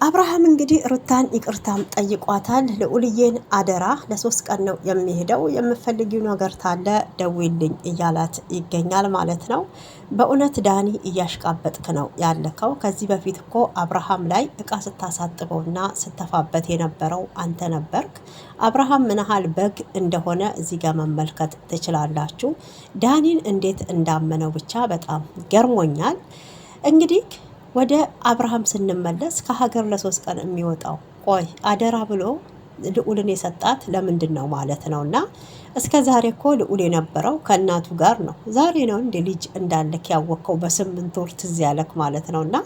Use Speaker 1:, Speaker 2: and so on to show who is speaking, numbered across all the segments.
Speaker 1: አብርሃም እንግዲህ ሩታን ይቅርታም ጠይቋታል። ልዑልዬን አደራ ለ3 ቀን ነው የሚሄደው፣ የምፈልጊው ነገር ታለ ደውልኝ እያላት ይገኛል ማለት ነው። በእውነት ዳኒ እያሽቃበጥክ ነው ያለከው። ከዚህ በፊት እኮ አብርሃም ላይ እቃ ስታሳጥበውና ስተፋበት የነበረው አንተ ነበርክ። አብርሃም ምን ያህል በግ እንደሆነ እዚህ ጋር መመልከት ትችላላችሁ። ዳኒን እንዴት እንዳመነው ብቻ በጣም ገርሞኛል። እንግዲህ ወደ አብርሃም ስንመለስ ከሀገር ለ3 ቀን የሚወጣው ቆይ አደራ ብሎ ልዑልን የሰጣት ለምንድን ነው ማለት ነው? እና እስከ ዛሬ እኮ ልዑል የነበረው ከእናቱ ጋር ነው። ዛሬ ነው እንደ ልጅ እንዳለክ ያወቅከው በ8 ወር ትዝ ያለክ ማለት ነው። እና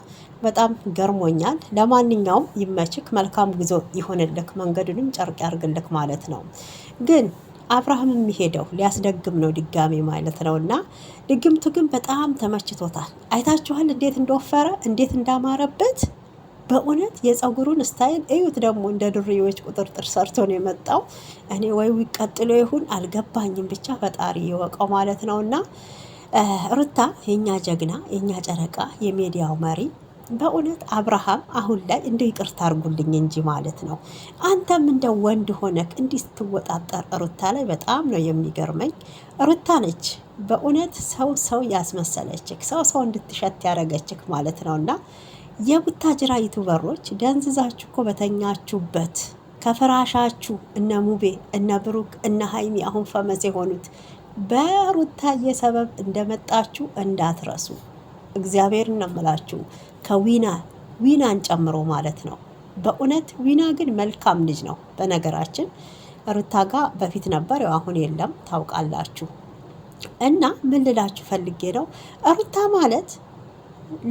Speaker 1: በጣም ገርሞኛል። ለማንኛውም ይመችክ፣ መልካም ጉዞ ይሆንልክ፣ መንገዱንም ጨርቅ ያርግልክ ማለት ነው። ግን አብርሃም የሚሄደው ሊያስደግም ነው ድጋሚ ማለት ነው። እና ድግምቱ ግን በጣም ተመችቶታል። አይታችኋል እንዴት እንደወፈረ እንዴት እንዳማረበት። በእውነት የፀጉሩን ስታይል እዩት። ደግሞ እንደ ዱርዬዎች ቁጥርጥር ሰርቶ ነው የመጣው። እኔ ወይ ቀጥሎ ይሁን አልገባኝም፣ ብቻ ፈጣሪ ይወቀው ማለት ነው። እና ሩታ የኛ ጀግና የኛ ጨረቃ የሚዲያው መሪ በእውነት አብርሃም አሁን ላይ እንደ ይቅርታ አርጉልኝ እንጂ ማለት ነው። አንተም እንደ ወንድ ሆነክ እንዲህ ስትወጣጠር ሩታ ላይ በጣም ነው የሚገርመኝ። ሩታ ነች በእውነት ሰው ያስመሰለችክ፣ ሰው እንድትሸት ያደረገችክ ማለት ነው። እና የቡታጅራ ዩቱበሮች ደንዝዛችሁ እኮ በተኛችሁበት ከፍራሻችሁ እነ ሙቤ እነ ብሩክ እነ ሀይሚ አሁን ፈመስ የሆኑት በሩታዬ ሰበብ እንደመጣችሁ እንዳትረሱ። እግዚአብሔር እነምላችሁ ከዊናን ጨምሮ ማለት ነው። በእውነት ዊና ግን መልካም ልጅ ነው። በነገራችን ሩታ ጋር በፊት ነበር፣ ያው አሁን የለም ታውቃላችሁ። እና ምን ልላችሁ ፈልጌ ነው፣ ሩታ ማለት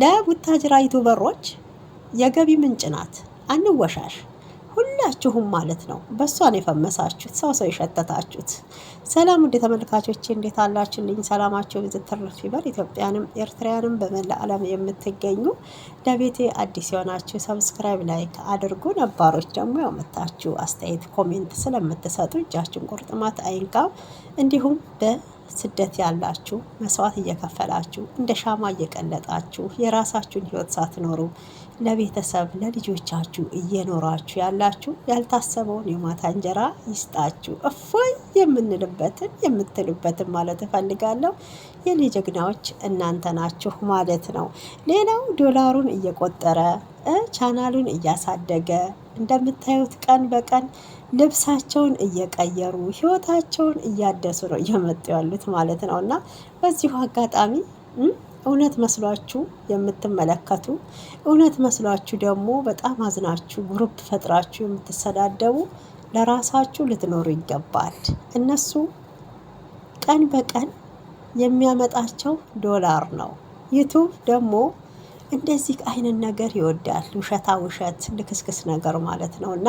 Speaker 1: ለቡታጅራ ዩቱበሮች የገቢ ምንጭ ናት። አንወሻሽ ሁላችሁም ማለት ነው። በእሷን የፈመሳችሁት ሰው የሸተታችሁት። ሰላም ውድ ተመልካቾች እንዴት አላችሁልኝ? ሰላማችሁ ብዝትርፍ ይበል። ኢትዮጵያንም ኤርትራያንም በመላ ዓለም የምትገኙ ለቤቴ አዲስ የሆናችሁ ሰብስክራይብ፣ ላይክ አድርጉ። ነባሮች ደግሞ ያመጣችሁ አስተያየት ኮሜንት ስለምትሰጡ እጃችሁን ቁርጥማት አይንካው። እንዲሁም በስደት ያላችሁ መስዋዕት እየከፈላችሁ እንደ ሻማ እየቀለጣችሁ የራሳችሁን ሕይወት ሳትኖሩ ለቤተሰብ ለልጆቻችሁ እየኖራችሁ ያላችሁ ያልታሰበውን የማታ እንጀራ ይስጣችሁ። እፎይ የምትሉበትን ማለት እፈልጋለሁ። የኔ ጀግናዎች እናንተ ናችሁ ማለት ነው። ሌላው ዶላሩን እየቆጠረ ቻናሉን እያሳደገ እንደምታዩት ቀን በቀን ልብሳቸውን እየቀየሩ ህይወታቸውን እያደሱ ነው እየመጡ ያሉት ማለት ነው። እና በዚሁ አጋጣሚ እውነት መስሏችሁ የምትመለከቱ፣ እውነት መስሏችሁ ደግሞ በጣም አዝናችሁ ግሩፕ ፈጥራችሁ የምትሰዳደቡ ለራሳችሁ ልትኖሩ ይገባል። እነሱ ቀን በቀን የሚያመጣቸው ዶላር ነው። ዩቱብ ደግሞ እንደዚህ አይነት ነገር ይወዳል። ውሸት ልክስክስ ነገር ማለት ነው። እና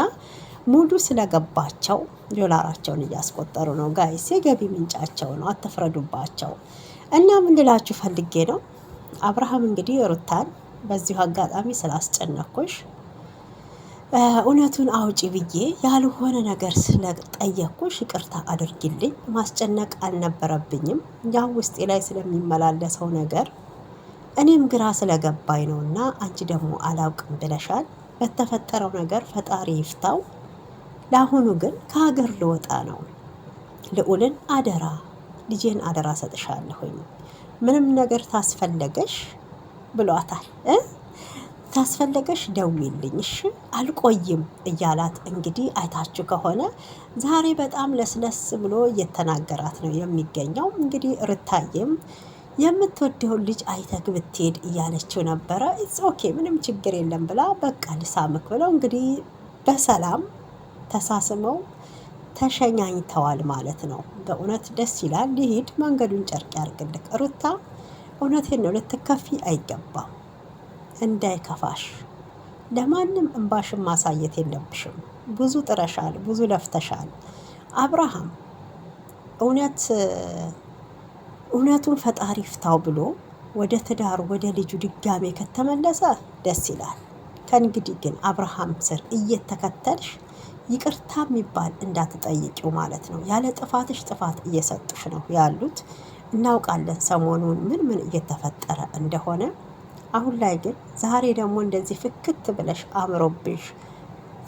Speaker 1: ሙሉ ስለገባቸው ዶላራቸውን እያስቆጠሩ ነው ጋይስ። የገቢ ምንጫቸው ነው፣ አትፍረዱባቸው። እና ምን ልላችሁ ፈልጌ ነው፣ አብርሃም እንግዲህ ሩታን በዚሁ አጋጣሚ ስላስጨነኩሽ እውነቱን አውጪ ብዬ ያልሆነ ነገር ስለጠየቅኩሽ ይቅርታ አድርጊልኝ። ማስጨነቅ አልነበረብኝም። ያው ውስጤ ላይ ስለሚመላለሰው ነገር እኔም ግራ ስለገባኝ ነው። እና አንቺ ደግሞ አላውቅም ብለሻል። በተፈጠረው ነገር ፈጣሪ ይፍታው። ለአሁኑ ግን ከሀገር ልወጣ ነው። ልዑልን አደራ፣ ልጄን አደራ ሰጥሻለሁኝ። ምንም ነገር ታስፈለገሽ ብሏታል። ታስፈለገሽ ደውይልኝ እሺ አልቆይም እያላት እንግዲህ አይታችሁ ከሆነ ዛሬ በጣም ለስለስ ብሎ እየተናገራት ነው የሚገኘው። እንግዲህ ሩታዬም የምትወደውን ልጅ አይተክ ብትሄድ እያለችው ነበረ። ኢትስ ኦኬ ምንም ችግር የለም ብላ በቃ ልሳምክ ብለው እንግዲህ በሰላም ተሳስመው ተሸኛኝተዋል ማለት ነው። በእውነት ደስ ይላል። ሊሂድ መንገዱን ጨርቅ ያርግልክ። ሩታ እውነቴን ነው፣ ልትከፊ አይገባም። እንዳይከፋሽ ለማንም እንባሽን ማሳየት የለብሽም። ብዙ ጥረሻል፣ ብዙ ለፍተሻል። አብርሃም እውነቱን ፈጣሪ ፍታው ብሎ ወደ ትዳሩ ወደ ልጁ ድጋሜ ከተመለሰ ደስ ይላል። ከእንግዲህ ግን አብርሃም ስር እየተከተልሽ ይቅርታ የሚባል እንዳትጠይቂው ማለት ነው። ያለ ጥፋትሽ ጥፋት እየሰጡሽ ነው ያሉት። እናውቃለን ሰሞኑን ምን እየተፈጠረ እንደሆነ። አሁን ላይ ግን ዛሬ ደግሞ እንደዚህ ፍክት ብለሽ አምሮብሽ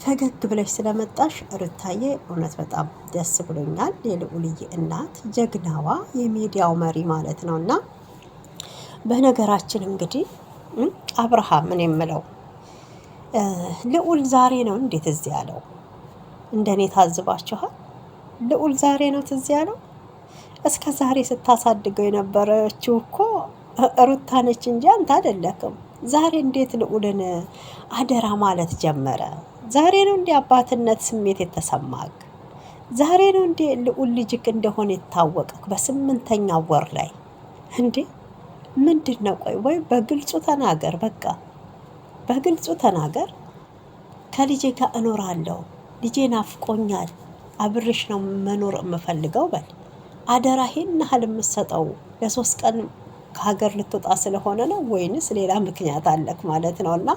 Speaker 1: ፈገግ ብለሽ ስለመጣሽ ሩታዬ እውነት በጣም ደስ ብሎኛል። የልዑልዬ እናት ጀግናዋ የሚዲያው መሪ ማለት ነው። እና በነገራችን እንግዲህ አብርሃም ምን የምለው ልዑል ዛሬ ነው እንዴት እዚህ ያለው? እንደኔ ታዝባችኋል? ልዑል ዛሬ ነው ትዝ ያለው? እስከ ዛሬ ስታሳድገው የነበረችው እኮ ሩታ ነች እንጂ አንተ አይደለክም። ዛሬ እንዴት ልዑልን አደራ ማለት ጀመረ? ዛሬ ነው እንዴ አባትነት ስሜት የተሰማክ? ዛሬ ነው እንዴ ልዑል ልጅክ እንደሆነ የታወቀክ? በ8ኛው ወር ላይ እንዴ ምንድን ነው? ቆይ ወይ በግልጹ ተናገር። በቃ በግልጹ ተናገር። ከልጄ ጋር እኖራለሁ፣ ልጄ ናፍቆኛል፣ አብርሽ ነው መኖር የምፈልገው በል። አደራ ይሄን ያህል የምትሰጠው ለ3 ቀን ከሀገር ልትወጣ ስለሆነ ነው ወይንስ ሌላ ምክንያት አለክ ማለት ነው? እና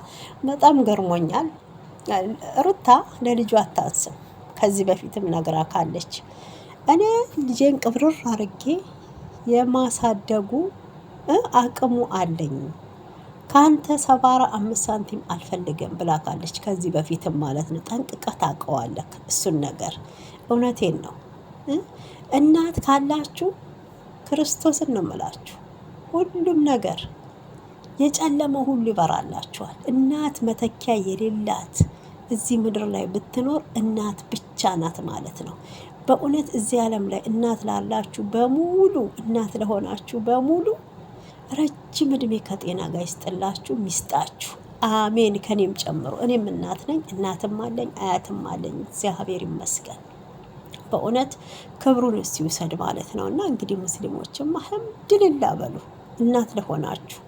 Speaker 1: በጣም ገርሞኛል። ሩታ ለልጇ አታስብ። ከዚህ በፊትም ነግራ ካለች እኔ ልጄን ቅብርር አርጌ የማሳደጉ አቅሙ አለኝ፣ ከአንተ 75 ሳንቲም አልፈልግም ብላ ካለች ከዚህ በፊትም ማለት ነው። ጠንቅቀህ ታውቀዋለህ እሱን ነገር። እውነቴን ነው። እናት ካላችሁ ክርስቶስን ነው የምላችሁ ሁሉም ነገር የጨለመ ሁሉ ይበራላችኋል። እናት መተኪያ የሌላት እዚህ ምድር ላይ ብትኖር እናት ብቻ ናት ማለት ነው። በእውነት እዚህ ዓለም ላይ እናት ላላችሁ በሙሉ እናት ለሆናችሁ በሙሉ ረጅም እድሜ ከጤና ጋር ይስጥላችሁ ሚስጣችሁ። አሜን። ከኔም ጨምሮ እኔም እናት ነኝ፣ እናትም አለኝ፣ አያትም አለኝ። እግዚአብሔር ይመስገን። በእውነት ክብሩን እስቲ ይውሰድ ማለት ነው። እና እንግዲህ ሙስሊሞችም አልሐምዱሊላህ በሉ እናት ለሆናችሁ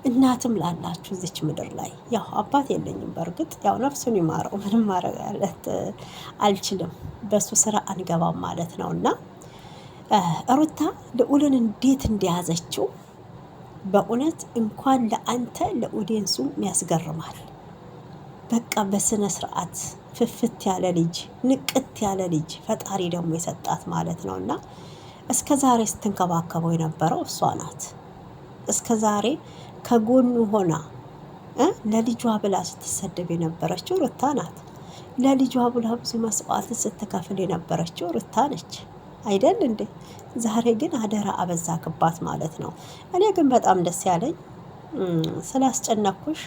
Speaker 1: እናትም ላላችሁ እዚች ምድር ላይ። ያው አባት የለኝም በእርግጥ ያው ነፍሱን ይማረው፣ ምንም ማረጋለት አልችልም፣ በሱ ስራ አንገባም ማለት ነው። እና ሩታ ልዑልን እንዴት እንደያዘችው በእውነት እንኳን ለአንተ ለኦዲየንሱም ያስገርማል። በቃ በስነ ስርዓት ፍፍት ያለ ልጅ፣ ንቅት ያለ ልጅ ፈጣሪ ደግሞ የሰጣት ማለት ነው። እና እስከ ዛሬ ስትንከባከበው የነበረው እሷ ናት። እስከ ዛሬ ከጎኑ ሆና ለልጇ ብላ ስትሰደብ የነበረችው ሩታ ናት። ለልጇ ብላ ብዙ መስዋዕት ስትከፍል የነበረችው ሩታ ነች አይደል እንዴ? ዛሬ ግን አደራ አበዛክባት ማለት ነው። እኔ ግን በጣም ደስ ያለኝ ስላስጨነኩሽ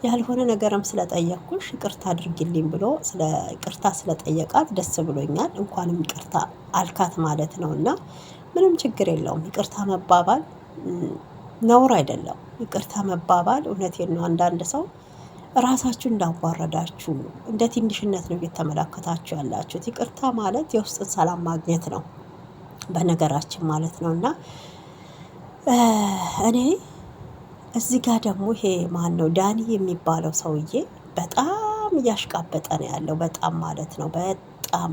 Speaker 1: ያልሆነ ነገርም ስለጠየቅኩሽ ይቅርታ አድርጊልኝ ብሎ ይቅርታ ስለጠየቃት ደስ ብሎኛል። እንኳንም ይቅርታ አልካት ማለት ነው። እና ምንም ችግር የለውም። ይቅርታ መባባል ነውር አይደለም። ይቅርታ መባባል እውነቴን ነው። አንዳንድ ሰው ራሳችሁ እንዳዋረዳችሁ እንደ ትንሽነት ነው እየተመለከታችሁ ያላችሁት። ይቅርታ ማለት የውስጥን ሰላም ማግኘት ነው በነገራችን ማለት ነው። እና እኔ እዚህ ጋር ደግሞ ይሄ ማን ነው ዳኒ የሚባለው ሰውዬ በጣም እያሽቃበጠ ነው ያለው። በጣም ማለት ነው በጣም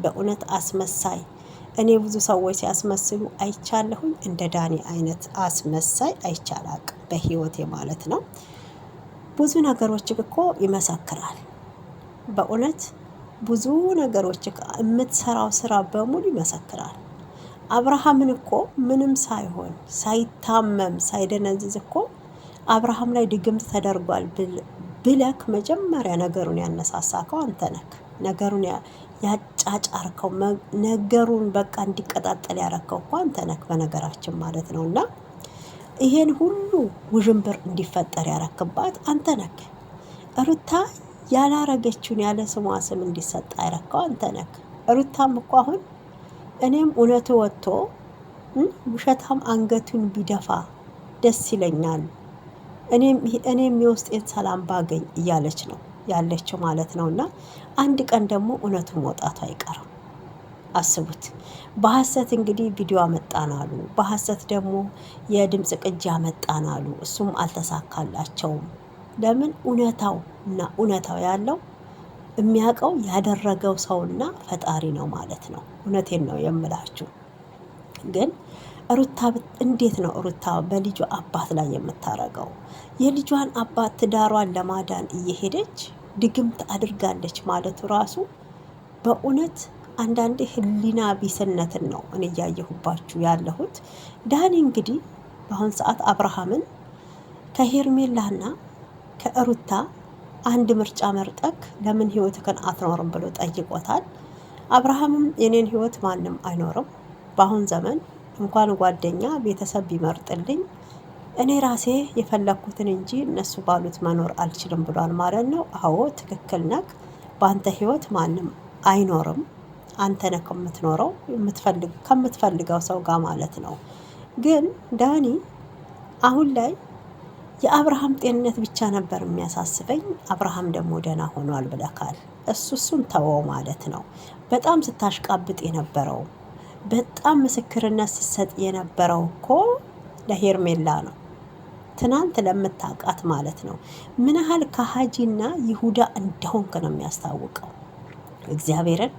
Speaker 1: በእውነት አስመሳይ። እኔ ብዙ ሰዎች ሲያስመስሉ አይቻለሁኝ፣ እንደ ዳኒ አይነት አስመሳይ አይቻላቅ በህይወቴ ማለት ነው። ብዙ ነገሮች እኮ ይመሰክራል። በእውነት ብዙ ነገሮች የምትሰራው ስራ በሙሉ ይመሰክራል። አብርሃምን እኮ ምንም ሳይሆን ሳይታመም ሳይደነዝዝ እኮ አብርሃም ላይ ድግምት ተደርጓል ብለክ መጀመሪያ ነገሩን ያነሳሳከው አንተ ነክ። ነገሩን ያጫጫርከው ነገሩን በቃ እንዲቀጣጠል ያረከው እኮ አንተ ነክ በነገራችን ማለት ነው። እና ይሄን ሁሉ ውዥንብር እንዲፈጠር ያረክባት አንተ ነክ። ሩታ ያላረገችውን ያለ ስሟ ስም እንዲሰጥ ያረከው አንተ ነክ። ሩታም እኮ አሁን እኔም እውነቱ ወጥቶ ውሸታም አንገቱን ቢደፋ ደስ ይለኛል፣ እኔም የውስጤን ሰላም ባገኝ እያለች ነው ያለችው ማለት ነው። እና አንድ ቀን ደግሞ እውነቱ መውጣቱ አይቀርም። አስቡት። በሐሰት እንግዲህ ቪዲዮ አመጣናሉ፣ በሐሰት ደግሞ የድምፅ ቅጂ አመጣናሉ። እሱም አልተሳካላቸውም። ለምን? እውነታው ያለው የሚያውቀው ያደረገው ሰውና ፈጣሪ ነው ማለት ነው። እውነቴን ነው የምላችሁ። ግን ሩታ እንዴት ነው ሩታ በልጇ አባት ላይ የምታረገው? የልጇን አባት ትዳሯን ለማዳን እየሄደች ድግምት አድርጋለች ማለቱ ራሱ በእውነት አንዳንዴ ህሊና ቢስነትን ነው እኔ እያየሁባችሁ ያለሁት። ዳኒ እንግዲህ በአሁን ሰዓት አብርሃምን ከሄርሜላና ከሩታ አንድ ምርጫ መርጠክ ለምን ህይወትህን አትኖርም ብሎ ጠይቆታል። አብርሃምም የኔን ህይወት ማንም አይኖርም፣ በአሁን ዘመን እንኳን ጓደኛ ቤተሰብ ቢመርጥልኝ እኔ ራሴ የፈለግኩትን እንጂ እነሱ ባሉት መኖር አልችልም ብሏል ማለት ነው። አዎ ትክክል ነክ። በአንተ ህይወት ማንም አይኖርም፣ አንተ ነህ የምትኖረው ከምትፈልገው ሰው ጋር ማለት ነው። ግን ዳኒ አሁን ላይ የአብርሃም ጤንነት ብቻ ነበር የሚያሳስበኝ። አብርሃም ደግሞ ደህና ሆኗል ብለካል። እሱን ተወው ማለት ነው። በጣም ስታሽቃብጥ የነበረው በጣም ምስክርነት ስትሰጥ የነበረው እኮ ለሄርሜላ ነው። ትናንት ለምታውቃት ማለት ነው። ምን ያህል ከሀጂና ይሁዳ እንደሆንክ ነው የሚያስታውቀው። እግዚአብሔርን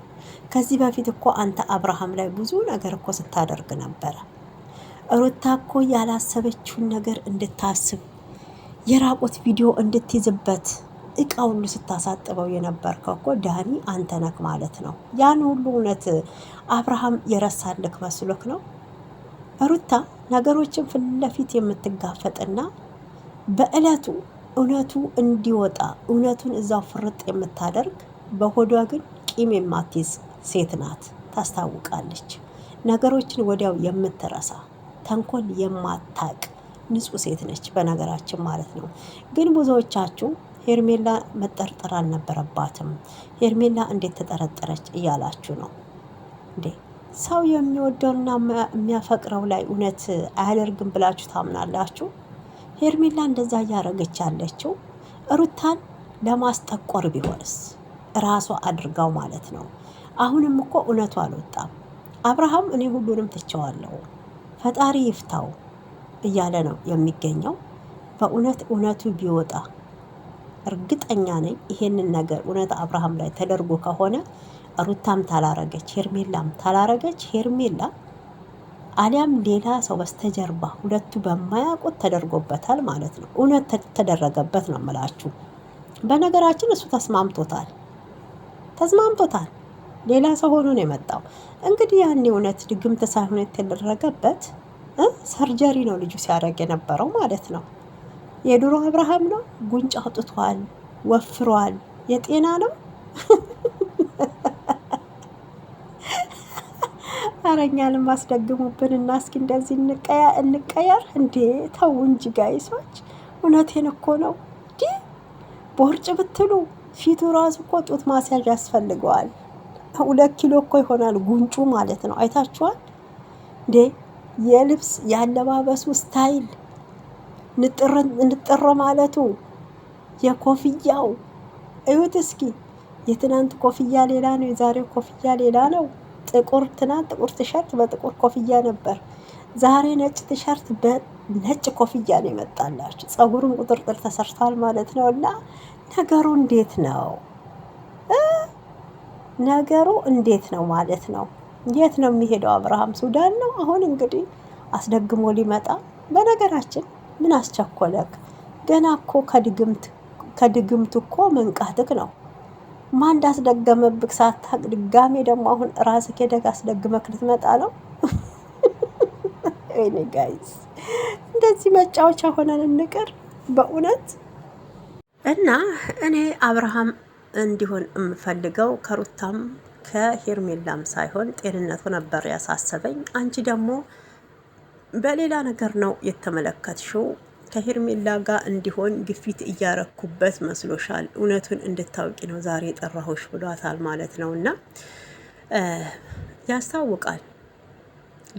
Speaker 1: ከዚህ በፊት እኮ አንተ አብርሃም ላይ ብዙ ነገር እኮ ስታደርግ ነበረ። ሩታ እኮ ያላሰበችውን ነገር እንድታስብ የራቁት ቪዲዮ እንድትይዝበት እቃ ሁሉ ስታሳጥበው የነበርከው እኮ ዳኒ አንተ ነክ ማለት ነው። ያን ሁሉ እውነት አብርሃም የረሳልክ መስሎክ ነው? ሩታ ነገሮችን ፊት ለፊት የምትጋፈጥና በእለቱ እውነቱ እንዲወጣ እውነቱን እዛው ፍርጥ የምታደርግ በሆዷ ግን ቂም የማትይዝ ሴት ናት። ታስታውቃለች። ነገሮችን ወዲያው የምትረሳ ተንኮል የማታቅ ንጹህ ሴት ነች በነገራችን ማለት ነው። ግን ብዙዎቻችሁ ሄርሜላ መጠርጠር አልነበረባትም፣ ሄርሜላ እንዴት ተጠረጠረች እያላችሁ ነው እንዴ? ሰው የሚወደውና የሚያፈቅረው ላይ እውነት አያደርግም ብላችሁ ታምናላችሁ? ሄርሜላ እንደዛ እያደረገች ያለችው ሩታን ለማስጠቆር ቢሆንስ ራሷ አድርጋው ማለት ነው። አሁንም እኮ እውነቱ አልወጣም። አብርሃም እኔ ሁሉንም ትቸዋለሁ ፈጣሪ ይፍታው እያለ ነው የሚገኘው። በእውነት እውነቱ ቢወጣ እርግጠኛ ነኝ ይሄንን ነገር እውነት አብርሃም ላይ ተደርጎ ከሆነ ሩታም ታላረገች ሄርሜላም ታላረገች ሄርሜላ አሊያም ሌላ ሰው በስተጀርባ ሁለቱ በማያውቁት ተደርጎበታል ማለት ነው። እውነት ተደረገበት ነው የምላችሁ። በነገራችን እሱ ተስማምቶታል። ሌላ ሰው ሆኖ ነው የመጣው። እንግዲህ ያኔ እውነት ድግምት ሳይሆን የተደረገበት ሰርጀሪ ነው ልጁ ሲያደርግ የነበረው ማለት ነው። የድሮ አብርሃም ነው። ጉንጭ አውጥቷል፣ ወፍሯል። የጤና ነው። አረኛንም አስደግሙብን እና እስኪ እንደዚህ እንቀያር እንዴ! ተው እንጂ ጋይሶች፣ እውነቴን እኮ ነው። ቦርጭ ብትሉ ፊቱ ራሱ እኮ ጡት ማስያዥ ያስፈልገዋል። 2 ኪሎ እኮ ይሆናል ጉንጩ ማለት ነው። አይታችኋል እንዴ? የልብስ ያለባበሱ ስታይል ንጥር ማለቱ የኮፍያው እዩት እስኪ። የትናንት ኮፍያ ሌላ ነው፣ የዛሬው ኮፍያ ሌላ ነው። ትናንት ጥቁር ቲሸርት በጥቁር ኮፍያ ነበር። ዛሬ ነጭ ቲሸርት በነጭ ኮፍያ ነው የመጣላችሁ። ፀጉሩን ቁጥርጥር ተሰርቷል ማለት ነው። እና ነገሩ እንዴት ነው? ነገሩ እንዴት ነው ማለት ነው? የት ነው የሚሄደው አብርሃም? ሱዳን ነው አሁን እንግዲህ አስደግሞ ሊመጣ። በነገራችን ምን አስቸኮለክ? ገና እኮ ከድግምት እኮ መንቃትክ ነው። ማን እንዳስደገመብክ ሳታቅ ድጋሜ ደግሞ አሁን ራስህ ሄደህ አስደግመክ ልትመጣ ነው? ወይኔ ጋይስ፣ እንደዚህ መጫወቻ ሆነን እንቅር በእውነት። እና እኔ አብርሃም እንዲሆን የምፈልገው ከሩታም ከሄርሜላም ሳይሆን ጤንነቱ ነበር ያሳሰበኝ። አንቺ ደግሞ በሌላ ነገር ነው የተመለከትሽው። ከሄርሜላ ጋር እንዲሆን ግፊት እያረኩበት መስሎሻል። እውነቱን እንድታውቂ ነው ዛሬ የጠራሁሽ ብሏታል ማለት ነው። እና ያስታውቃል።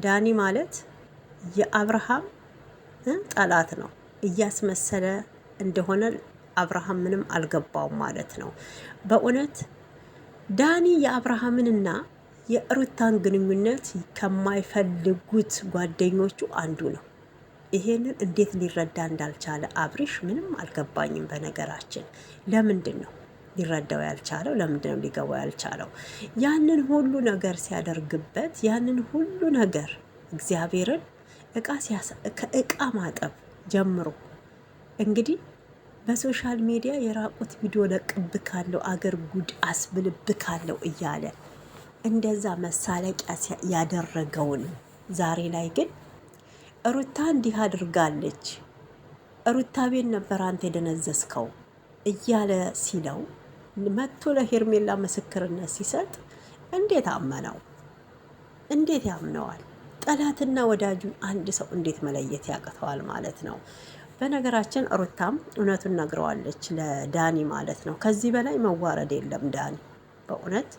Speaker 1: ዳኒ ማለት የአብርሃም ጠላት ነው። እያስመሰለ እንደሆነ አብርሃም ምንም አልገባውም ማለት ነው። በእውነት ዳኒ የአብርሃምንና የሩታን ግንኙነት ከማይፈልጉት ጓደኞቹ አንዱ ነው። ይሄንን እንዴት ሊረዳ እንዳልቻለ አብሪሽ ምንም አልገባኝም። በነገራችን ለምንድን ነው ሊረዳው ያልቻለው? ለምንድን ነው ሊገባው ያልቻለው? ያንን ሁሉ ነገር ሲያደርግበት፣ ያንን ሁሉ ነገር እግዚአብሔርን ከእቃ ማጠብ ጀምሮ እንግዲህ በሶሻል ሚዲያ የራቁት ቪዲዮ ለቅብካለው፣ አገር ጉድ አስብልብካለው እያለ እንደዛ መሳለቂያ ያደረገውን ዛሬ ላይ ግን ሩታ እንዲህ አድርጋለች ሩታ ቤት ነበር አንተ የደነዘዝከው እያለ ሲለው መጥቶ ለሄርሜላ ምስክርነት ሲሰጥ እንዴት አመነው? እንዴት ያምነዋል? ጠላትና ወዳጁን አንድ ሰው እንዴት መለየት ያቅተዋል ማለት ነው። በነገራችን ሩታም እውነቱን ነግረዋለች ለዳኒ ማለት ነው። ከዚህ በላይ መዋረድ የለም ዳኒ፣ በእውነት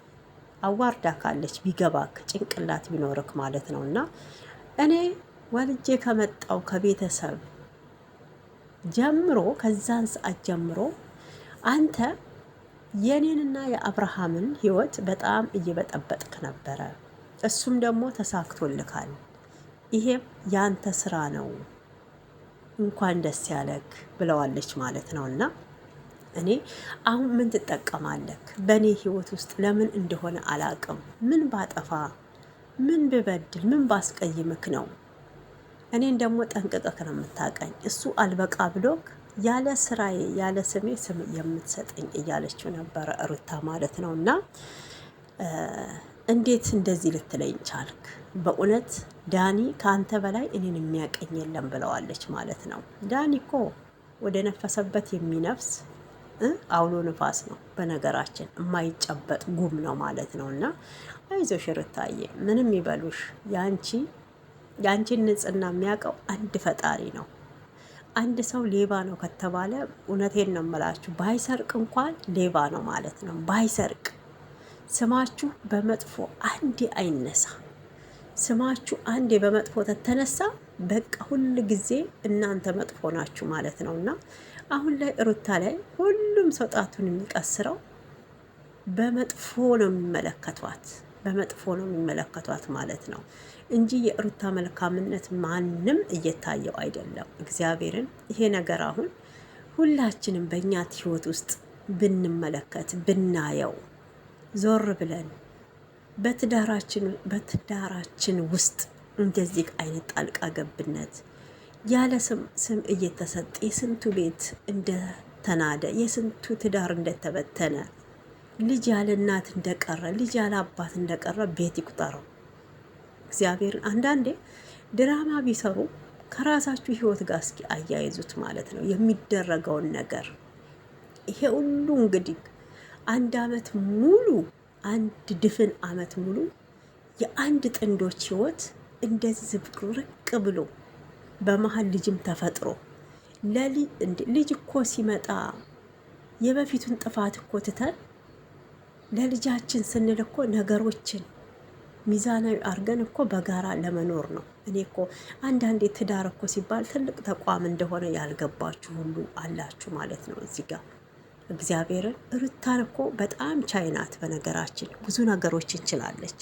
Speaker 1: አዋርዳ ካለች ቢገባክ ጭንቅላት ቢኖርክ ማለት ነው። እና እኔ ወልጄ ከመጣው ከቤተሰብ ጀምሮ ከዛን ሰዓት ጀምሮ አንተ የኔንና የአብርሃምን ህይወት በጣም እየበጠበጥክ ነበረ። እሱም ደግሞ ተሳክቶልካል። ይሄም ያንተ ስራ ነው፣ እንኳን ደስ ያለክ ብለዋለች ማለት ነው። እና እኔ አሁን ምን ትጠቀማለክ በእኔ ህይወት ውስጥ? ለምን እንደሆነ አላቅም። ምን ባጠፋ፣ ምን ብበድል፣ ምን ባስቀይምክ ነው? እኔን ደግሞ ጠንቅቀክ ነው የምታቀኝ። እሱ አልበቃ ብሎክ ያለ ስራዬ ያለ ስሜ ስም የምትሰጠኝ እያለችው ነበረ ሩታ ማለት ነው። እና እንዴት እንደዚህ ልትለኝ ቻልክ? በእውነት ዳኒ ከአንተ በላይ እኔን የሚያቀኝ የለም ብለዋለች ማለት ነው። ዳኒ እኮ ወደ ነፈሰበት የሚነፍስ አውሎ ንፋስ ነው። በነገራችን የማይጨበጥ ጉም ነው ማለት ነው። እና አይዞሽ ሩታዬ፣ ምንም ይበሉሽ፣ የአንቺን ንጽህና የሚያውቀው አንድ ፈጣሪ ነው። አንድ ሰው ሌባ ነው ከተባለ እውነቴን ነው የምላችሁ፣ ባይሰርቅ እንኳን ሌባ ነው ማለት ነው። ባይሰርቅ ስማችሁ በመጥፎ አንዴ አይነሳ። ስማችሁ አንዴ በመጥፎ ተተነሳ በቃ ሁል ጊዜ እናንተ መጥፎ ናችሁ ማለት ነው። እና አሁን ላይ ሩታ ላይ ሁሉም ሰው ጣቱን የሚቀስረው በመጥፎ ነው የሚመለከቷት፣ በመጥፎ ነው የሚመለከቷት ማለት ነው እንጂ የሩታ መልካምነት ማንም እየታየው አይደለም። እግዚአብሔርን ይሄ ነገር አሁን ሁላችንም በእኛ ህይወት ውስጥ ብንመለከት ብናየው ዞር ብለን በትዳራችን ውስጥ እንደዚህ አይነት ጣልቃ ገብነት ያለ ስም እየተሰጠ የስንቱ ቤት እንደተናደ፣ የስንቱ ትዳር እንደተበተነ፣ ልጅ ያለ እናት እንደቀረ፣ ልጅ ያለ አባት እንደቀረ ቤት ይቁጠረው። እግዚአብሔር አንዳንዴ ድራማ ቢሰሩ ከራሳችሁ ህይወት ጋር እስኪ አያይዙት ማለት ነው የሚደረገውን ነገር። ይሄ ሁሉ እንግዲህ አንድ አመት ሙሉ አንድ ድፍን አመት ሙሉ የአንድ ጥንዶች ህይወት እንደዚህ ዝብርቅ ብሎ በመሀል ልጅም ተፈጥሮ ልጅ እኮ ሲመጣ የበፊቱን ጥፋት እኮ ትተን ለልጃችን ስንል እኮ ነገሮችን ሚዛናዊ አርገን እኮ በጋራ ለመኖር ነው። እኔ እኮ አንዳንዴ ትዳር እኮ ሲባል ትልቅ ተቋም እንደሆነ ያልገባችሁ ሁሉ አላችሁ ማለት ነው እዚህ ጋር። እግዚአብሔርን ሩታን እኮ በጣም ቻይናት። በነገራችን ብዙ ነገሮችን ችላለች፣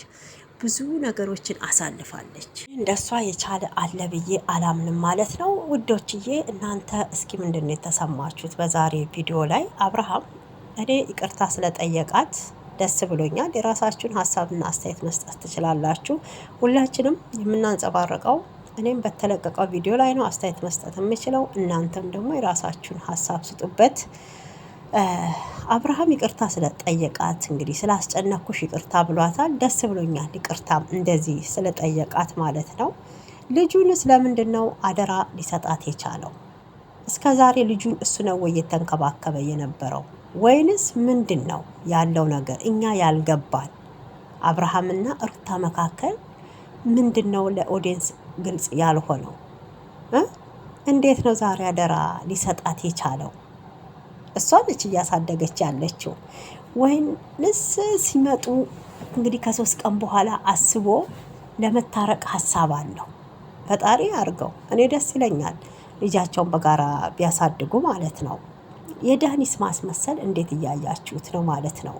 Speaker 1: ብዙ ነገሮችን አሳልፋለች። እንደሷ የቻለ አለ ብዬ አላምንም ማለት ነው ውዶችዬ። እናንተ እስኪ ምንድን ነው የተሰማችሁት በዛሬ ቪዲዮ ላይ? አብርሃም እኔ ይቅርታ ስለጠየቃት ደስ ብሎኛል። የራሳችሁን ሀሳብና አስተያየት መስጠት ትችላላችሁ። ሁላችንም የምናንጸባርቀው እኔም በተለቀቀው ቪዲዮ ላይ ነው አስተያየት መስጠት የምችለው። እናንተም ደግሞ የራሳችሁን ሀሳብ ስጡበት። አብርሃም ይቅርታ ስለጠየቃት እንግዲህ ስላስጨነኩሽ ይቅርታ ብሏታል። ደስ ብሎኛል። ይቅርታም እንደዚህ ስለጠየቃት ማለት ነው። ልጁንስ ለምንድን ነው አደራ ሊሰጣት የቻለው? እስከ ዛሬ ልጁን እሱ ነው ወይ የተንከባከበ የነበረው ወይንስ ምንድን ነው ያለው ነገር እኛ ያልገባን? አብርሃምና ሩታ መካከል ምንድን ነው ለኦዲየንስ ግልጽ ያልሆነው? እንዴት ነው ዛሬ አደራ ሊሰጣት የቻለው? እሷ ነች እያሳደገች ያለችው ወይንስ ሲመጡ እንግዲህ ከ3 ቀን በኋላ አስቦ ለመታረቅ ሀሳብ አለው? ፈጣሪ አድርገው። እኔ ደስ ይለኛል ልጃቸውን በጋራ ቢያሳድጉ ማለት ነው። የዳኒስ ማስመሰል እንዴት እያያችሁት ነው ማለት ነው?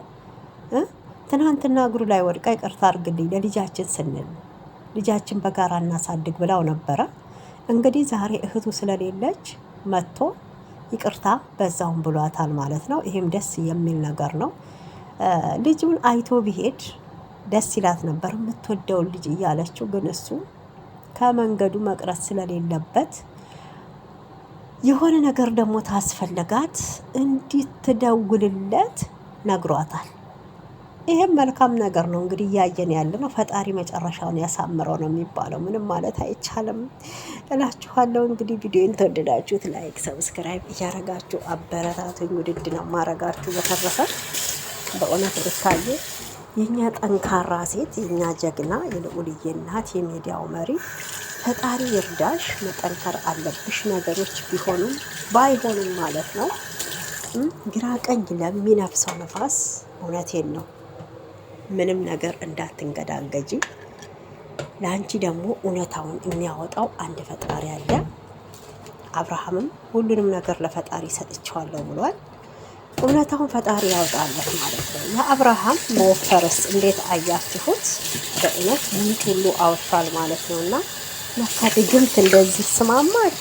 Speaker 1: ትናንትና እግሩ ላይ ወድቃ ይቅርታ አድርግልኝ ለልጃችን ስንል ልጃችን በጋራ እናሳድግ ብላው ነበረ። እንግዲህ ዛሬ እህቱ ስለሌለች መጥቶ ይቅርታ በዛውን ብሏታል ማለት ነው። ይሄም ደስ የሚል ነገር ነው። ልጁን አይቶ ቢሄድ ደስ ይላት ነበር የምትወደውን ልጅ እያለችው፣ ግን እሱ ከመንገዱ መቅረት ስለሌለበት የሆነ ነገር ደግሞ ታስፈልጋት እንድትደውልለት ነግሯታል። ይሄም መልካም ነገር ነው። እንግዲህ እያየን ያለ ነው። ፈጣሪ መጨረሻውን ያሳምረው ነው የሚባለው። ምንም ማለት አይቻልም እላችኋለሁ። እንግዲህ ቪዲዮን ተወደዳችሁት ላይክ፣ ሰብስክራይብ እያረጋችሁ አበረታቱኝ። ውድድ ነው ማረጋችሁ። በተረፈ በእውነት ብታየ የኛ ጠንካራ ሴት፣ የኛ ጀግና፣ የልዑልዬ እናት፣ የሚዲያው መሪ ፈጣሪ ይርዳሽ። መጠንከር አለብሽ። ነገሮች ቢሆኑም ባይሆኑም ማለት ነው ግራ ቀኝ ለሚነፍሰው ነፋስ እውነቴን ነው ምንም ነገር እንዳትንገዳገጂ። ለአንቺ ደግሞ እውነታውን የሚያወጣው አንድ ፈጣሪ አለ። አብርሃምም ሁሉንም ነገር ለፈጣሪ ሰጥቼዋለሁ ብሏል። እውነታውን ፈጣሪ ያወጣለት ማለት ነው። የአብርሃም መወፈርስ እንዴት አያችሁት? በእውነት ምንጭ ሁሉ አውጥቷል ማለት ነው። እና ለካ ድግምት እንደዚህ ስማማል